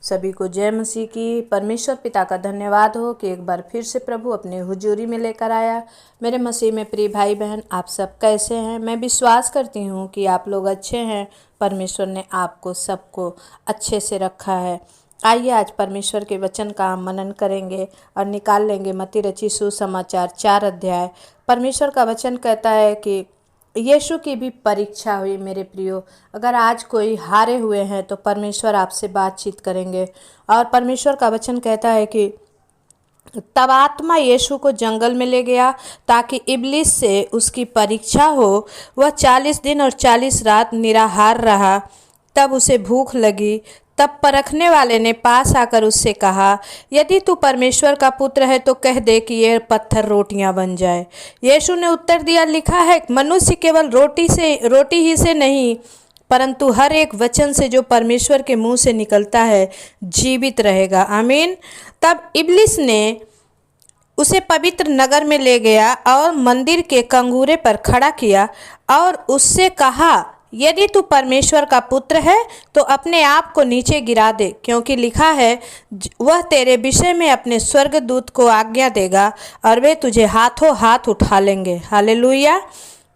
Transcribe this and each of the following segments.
सभी को जय मसीह की। परमेश्वर पिता का धन्यवाद हो कि एक बार फिर से प्रभु अपने हुजूरी में लेकर आया। मेरे मसीह में प्रिय भाई बहन, आप सब कैसे हैं? मैं विश्वास करती हूँ कि आप लोग अच्छे हैं। परमेश्वर ने आपको सबको अच्छे से रखा है। आइए आज परमेश्वर के वचन का हम मनन करेंगे और निकाल लेंगे मत्ती रची सुसमाचार 4 अध्याय। परमेश्वर का वचन कहता है कि यीशु की भी परीक्षा हुई। मेरे प्रियो, अगर आज कोई हारे हुए हैं तो परमेश्वर आपसे बातचीत करेंगे। और परमेश्वर का वचन कहता है कि तब आत्मा यीशु को जंगल में ले गया ताकि इब्लिस से उसकी परीक्षा हो। वह 40 दिन और 40 रात निराहार रहा। तब उसे भूख लगी। तब परखने वाले ने पास आकर उससे कहा, यदि तू परमेश्वर का पुत्र है तो कह दे कि ये पत्थर रोटियां बन जाए। यीशु ने उत्तर दिया, लिखा है, मनुष्य केवल रोटी ही से नहीं परंतु हर एक वचन से जो परमेश्वर के मुंह से निकलता है जीवित रहेगा। आमीन। तब इब्लिस ने उसे पवित्र नगर में ले गया और मंदिर के कंगूरे पर खड़ा किया और उससे कहा, यदि तू परमेश्वर का पुत्र है तो अपने आप को नीचे गिरा दे, क्योंकि लिखा है, वह तेरे विषय में अपने स्वर्गदूत को आज्ञा देगा और वे तुझे हाथों हाथ उठा लेंगे। हालेलुया।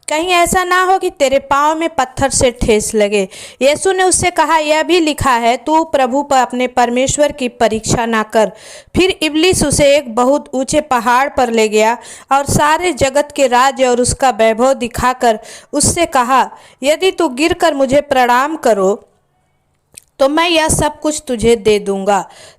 कहीं ऐसा ना हो कि तेरे पाँव में पत्थर से ठेस लगे। यीशु ने उससे कहा, यह भी लिखा है, तू प्रभु पर अपने परमेश्वर की परीक्षा ना कर। फिर इब्लिस उसे एक बहुत ऊंचे पहाड़ पर ले गया और सारे जगत के राज्य और उसका वैभव दिखाकर उससे कहा, यदि तू गिरकर मुझे प्रणाम करो तो मैं यह सब कुछ तुझे दे दूंगा।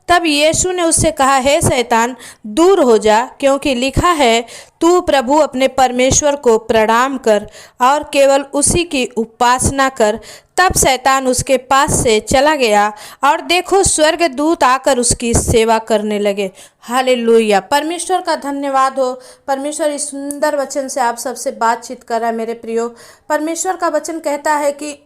तब यीशु ने उससे कहा, हे शैतान, दूर हो जा, क्योंकि लिखा है, तू प्रभु अपने परमेश्वर को प्रणाम कर और केवल उसी की उपासना कर। तब शैतान उसके पास से चला गया और देखो, स्वर्गदूत आकर उसकी सेवा करने लगे। हालेलुया। परमेश्वर का धन्यवाद हो। परमेश्वर इस सुंदर वचन से आप सबसे बातचीत कर रहा है। मेरे प्रियो, परमेश्वर का वचन कहता है कि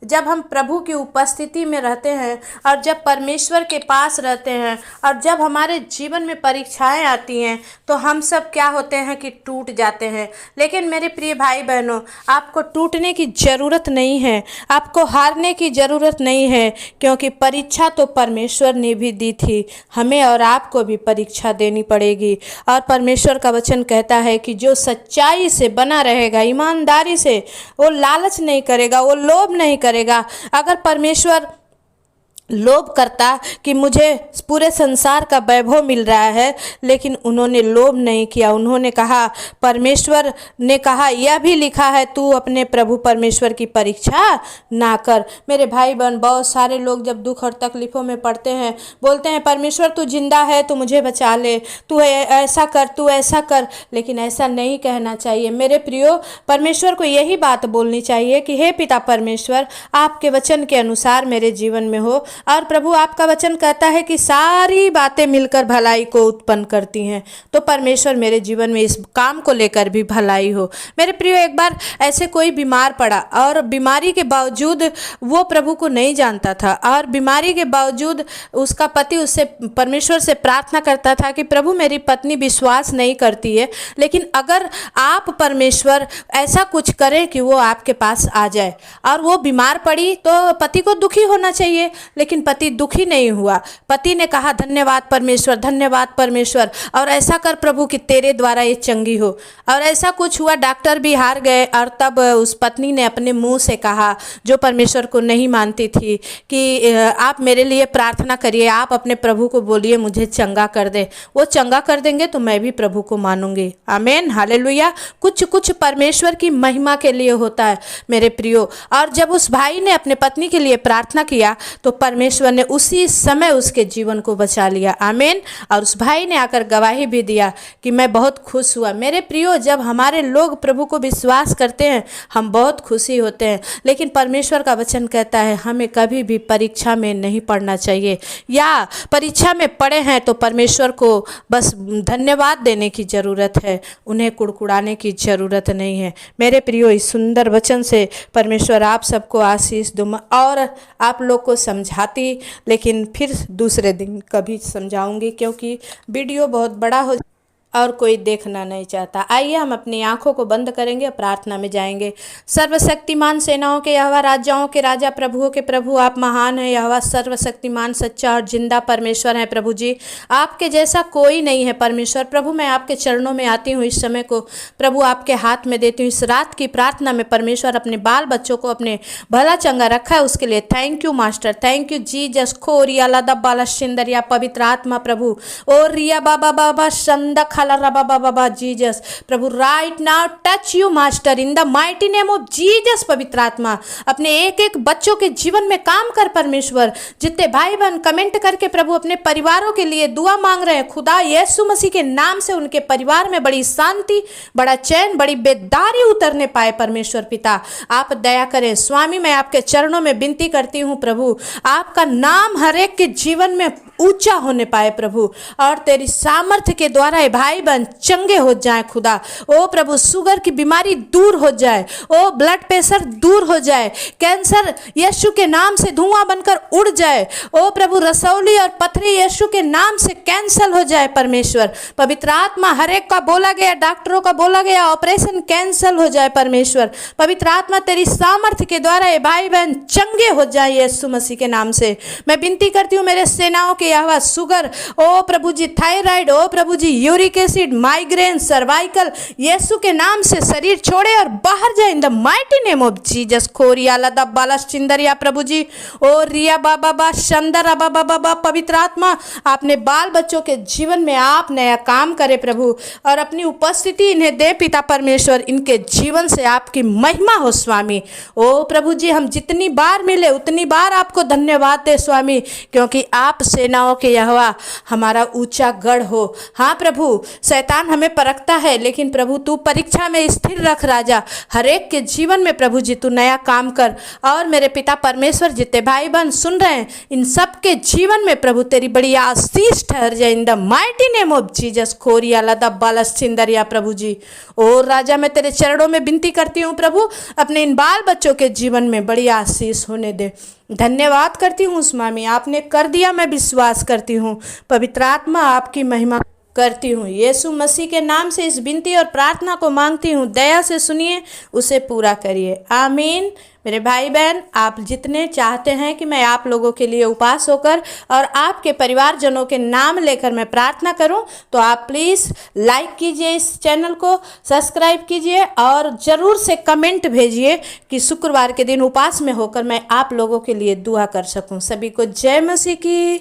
जब हम प्रभु की उपस्थिति में रहते हैं और जब परमेश्वर के पास रहते हैं और जब हमारे जीवन में परीक्षाएं आती हैं तो हम सब क्या होते हैं कि टूट जाते हैं। लेकिन मेरे प्रिय भाई बहनों, आपको टूटने की ज़रूरत नहीं है, आपको हारने की ज़रूरत नहीं है, क्योंकि परीक्षा तो परमेश्वर ने भी दी थी। हमें और आपको भी परीक्षा देनी पड़ेगी। और परमेश्वर का वचन कहता है कि जो सच्चाई से बना रहेगा, ईमानदारी से, वो लालच नहीं करेगा, वो लोभ नहीं करेगा। अगर परमेश्वर लोभ करता कि मुझे पूरे संसार का वैभव मिल रहा है, लेकिन उन्होंने लोभ नहीं किया। उन्होंने कहा, परमेश्वर ने कहा, यह भी लिखा है, तू अपने प्रभु परमेश्वर की परीक्षा ना कर। मेरे भाई बहन, बहुत सारे लोग जब दुख और तकलीफ़ों में पड़ते हैं, बोलते हैं, परमेश्वर तू जिंदा है तो मुझे बचा ले, तू ऐसा कर, तू ऐसा कर। लेकिन ऐसा नहीं कहना चाहिए। मेरे प्रियो, परमेश्वर को यही बात बोलनी चाहिए कि हे पिता परमेश्वर, आपके वचन के अनुसार मेरे जीवन में हो। और प्रभु, आपका वचन कहता है कि सारी बातें मिलकर भलाई को उत्पन्न करती हैं, तो परमेश्वर मेरे जीवन में इस काम को लेकर भी भलाई हो। मेरे प्रियो, एक बार ऐसे कोई बीमार पड़ा और बीमारी के बावजूद वो प्रभु को नहीं जानता था और बीमारी के बावजूद उसका पति उससे परमेश्वर से प्रार्थना करता था कि प्रभु, मेरी पत्नी विश्वास नहीं करती है, लेकिन अगर आप परमेश्वर ऐसा कुछ करें कि वो आपके पास आ जाए। और वो बीमार पड़ी तो पति को दुखी होना चाहिए, लेकिन पति दुखी नहीं हुआ। पति ने कहा, धन्यवाद परमेश्वर, धन्यवाद परमेश्वर, और ऐसा कर प्रभु कि तेरे द्वारा ये चंगी हो। और ऐसा कुछ हुआ, डॉक्टर भी हार गए। और तब उस पत्नी ने अपने मुंह से कहा, जो परमेश्वर को नहीं मानती थी, कि आप मेरे लिए प्रार्थना करिए, आप अपने प्रभु को बोलिए मुझे चंगा कर दे। वो चंगा कर देंगे तो मैं भी प्रभु को मानूंगी। आमीन, हालेलुया। कुछ कुछ परमेश्वर की महिमा के लिए होता है मेरे प्रियो। और जब उस भाई ने अपने पत्नी के लिए प्रार्थना किया तो परमेश्वर ने उसी समय उसके जीवन को बचा लिया। आमीन। और उस भाई ने आकर गवाही भी दिया कि मैं बहुत खुश हुआ। मेरे प्रियो, जब हमारे लोग प्रभु को विश्वास करते हैं, हम बहुत खुशी होते हैं। लेकिन परमेश्वर का वचन कहता है, हमें कभी भी परीक्षा में नहीं पड़ना चाहिए, या परीक्षा में पड़े हैं तो परमेश्वर को बस धन्यवाद देने की ज़रूरत है, उन्हें कुड़कुड़ाने की ज़रूरत नहीं है। मेरे प्रियो, इस सुंदर वचन से परमेश्वर आप सबको आशीष दूँ। और आप लोग को समझाती, लेकिन फिर दूसरे दिन कभी समझाऊंगी, क्योंकि वीडियो बहुत बड़ा हो। और कोई देखना नहीं चाहता। आइए हम अपनी आंखों को बंद करेंगे, प्रार्थना में जाएंगे। सर्वशक्तिमान सेनाओं के यहोवा, राजाओं के राजा, प्रभुओं के प्रभु, आप महान हैं यहोवा, सर्वशक्तिमान सच्चा और जिंदा परमेश्वर हैं प्रभु जी। आपके जैसा कोई नहीं है परमेश्वर। प्रभु मैं आपके चरणों में आती हूँ, इस समय को प्रभु आपके हाथ में देती हूँ। इस रात की प्रार्थना में परमेश्वर अपने बाल बच्चों को अपने भला चंगा रखा है, उसके लिए thank you master, thank you Jesus. खोरिया लादा बाला शिंदरिया पवित्र आत्मा प्रभु, ओ रिया बाबा बाबा संदा खाला रबा बाबा बाबा जीसस प्रभु, right now touch you master in the mighty name of Jesus. पवित्र आत्मा अपने एक एक बच्चों के जीवन में काम कर परमेश्वर। जितने भाई बहन कमेंट करके प्रभु अपने परिवारों के लिए दुआ मांग रहे हैं, खुदा यीशु मसीह के नाम से उनके परिवार में बड़ी शांति, बड़ा चैन, बड़ी बेदारी उतरने पाए परमेश्वर पिता। आप दया करें स्वामी। मैं आपके चरणों में विनती करती हूँ प्रभु, आपका नाम हर एक के जीवन में ऊंचा होने पाए प्रभु, और तेरी सामर्थ्य के द्वारा ये भाई बहन चंगे हो जाए खुदा। ओ प्रभु शुगर की बीमारी दूर हो जाए, ओ ब्लड प्रेशर दूर हो जाए, कैंसर यीशु के नाम से धुआं बनकर उड़ जाए। ओ प्रभु रसौली और पथरी यीशु के नाम से कैंसल हो जाए परमेश्वर। पवित्र आत्मा हर एक का बोला गया, डॉक्टरों का बोला गया ऑपरेशन कैंसल हो जाए परमेश्वर। पवित्र आत्मा तेरी सामर्थ्य के द्वारा ये भाई बहन चंगे हो जाए यीशु मसीह के नाम से। मैं विनती करती हूँ मेरे सेनाओं के यहोवा, शुगर, ओ प्रभु जी थायराइड, ओ प्रभु जी यूरिक एसिड, माइग्रेन, सर्वाइकल, यीशु के नाम से शरीर छोड़े और बाहर जाए in the mighty name of Jesus. खोरिया लदा बाला चिंदरिया प्रभु जी, ओ रिया बाबा बा शंदरा बाबा बाबा। पवित्र आत्मा आपने बाल बच्चों के जीवन में आप नया काम करे प्रभु, और अपनी उपस्थिति इन्हें दे पिता परमेश्वर। इनके जीवन से आपकी महिमा हो स्वामी। ओ प्रभु जी हम जितनी बार मिले उतनी बार आपको धन्यवाद दे स्वामी, क्योंकि आप सेनाओं के यहोवा हमारा ऊंचा गढ़ हो। हाँ प्रभु शैतान हमें परखता है, लेकिन प्रभु तू परीक्षा में स्थिर रख राजा। हर एक के जीवन में प्रभु जी तू नया काम कर, और मेरे पिता परमेश्वर जितने भाई बहन सुन रहे हैं इन सब के जीवन में प्रभु तेरी बड़ी आशीष ठहर जाए in the mighty name of Jesus. खोरिया लदा बालस सिंदरिया प्रभु जी, ओ राजा मैं तेरे चरणों में विनती करती हूँ प्रभु, अपने इन बाल बच्चों के जीवन में बड़ी आशीष होने दे। धन्यवाद करती हूँ स्वामी, आपने कर दिया, मैं विश्वास करती हूँ। पवित्र आत्मा आपकी महिमा करती हूँ यीशु मसीह के नाम से इस विनती और प्रार्थना को मांगती हूँ। दया से सुनिए, उसे पूरा करिए, आमीन। मेरे भाई बहन आप जितने चाहते हैं कि मैं आप लोगों के लिए उपास होकर और आपके परिवारजनों के नाम लेकर मैं प्रार्थना करूं, तो आप प्लीज़ लाइक कीजिए, इस चैनल को सब्सक्राइब कीजिए, और ज़रूर से कमेंट भेजिए कि शुक्रवार के दिन उपास में होकर मैं आप लोगों के लिए दुआ कर सकूं। सभी को जय मसीह की।